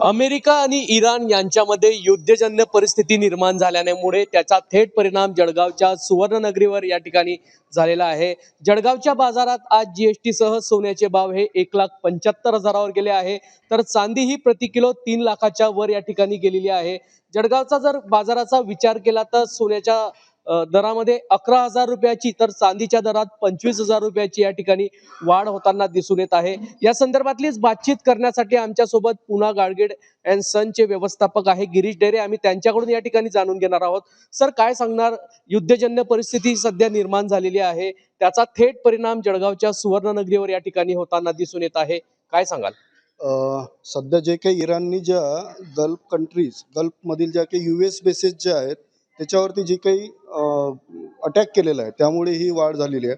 America आणि Iran यांच्यामध्ये युद्धजन्य परिस्थिती निर्माण झाल्यामुळे त्याचा थेट परिणाम जळगावच्या सुवर्णनगरीवर या ठिकाणी झालेला आहे. जळगावच्या बाजारात आज जीएसटी सह सोन्याचे भाव हे 1,75,000वर गेले आहे, तर चांदी ही प्रति किलो 3 लाखाच्या वर या ठिकाणी गेलेली आहे. जळगावचा जर बाजाराचा विचार केला तर सोन्याच्या दरामध्ये 11,000 रुपयाची, तर चांदीच्या दरात 25,000 रुपयाची या ठिकाणी वाढ होताना दिसून येत आहे. या संदर्भातलीच बातचीत करण्यासाठी आमच्यासोबत पुणा गाडगीळ अँड सनचे व्यवस्थापक आहे गिरीश डेरे. आम्ही त्यांच्याकडून या ठिकाणी जाणून घेणार आहोत. सर, काय सांगणार? युद्धजन्य परिस्थिती सध्या निर्माण झालेली आहे, त्याचा थेट परिणाम जळगावच्या सुवर्णनगरीवर या ठिकाणी होताना दिसून येत आहे. काय सांगाल? सध्या जे काही इराणनी ज्या गल्फ मधील ज्या काही US बेसेस जे आहेत त्याच्यावरती जे काही अटॅक केलेला आहे त्यामुळे ही वाढ झालेली आहे.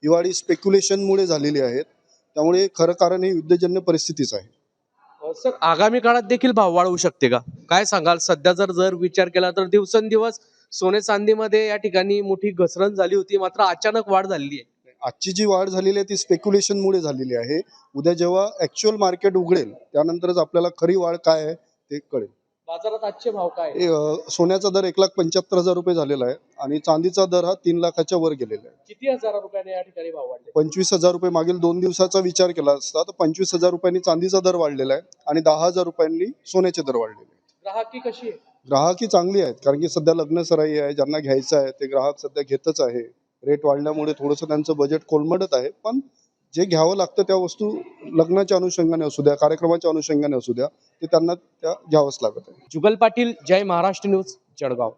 ही वाढ ही स्पेक्युलेशनमुळे झालेली आहे. त्यामुळे खरं कारण ही युद्धजन्य परिस्थितीच आहे. सर, आगामी काळात देखील भाव वाढ होऊ शकते का? काय सांगाल? सध्या जर विचार केला तर दिवसेंदिवस सोने चांदीमध्ये या ठिकाणी मोठी घसरण झाली होती, मात्र अचानक वाढ झालेली आहे. आजची जी वाढ झालेली आहे ती स्पेक्युलेशनमुळे झालेली आहे. उद्या जेव्हा ऍक्च्युअल मार्केट उघडेल त्यानंतरच आपल्याला खरी वाढ काय आहे ते कळेल. बाजारात आजचे भाव काय आहे? सोन्याचा दर 1,75,000 रुपये झालेला आहे आणि चांदीचा दर हा 3 लाखाच्या वर गेलेला आहे. किती हजार रुपयाने या ठिकाणी भाव वाढले? 25,000 रुपये मागील 2 दिवसाचा विचार केला असता तर 25,000 रुपयांनी चांदीचा दर वाढलेला आहे आणि 10,000 रुपयांनी सोन्याचे दर वाढलेले आहेत. ग्राहकी कशी आहे? ग्राहकी चांगली आहेत, कारण की सध्या लग्न सराई आहे, ज्यांना घ्यायचं आहे ते ग्राहक सध्या घेतच आहे. रेट वाढल्यामुळे थोडंसं त्यांचं बजेट कोलमडत आहे, पण जे घ्यावं लागतं त्या वस्तू लग्नाच्या अनुषंगाने असू द्या, कार्यक्रमाच्या अनुषंगाने असू द्या, ते त्यांना त्या घ्यावंच लागत आहे. जुगल पाटील, जय महाराष्ट्र न्यूज, जळगाव.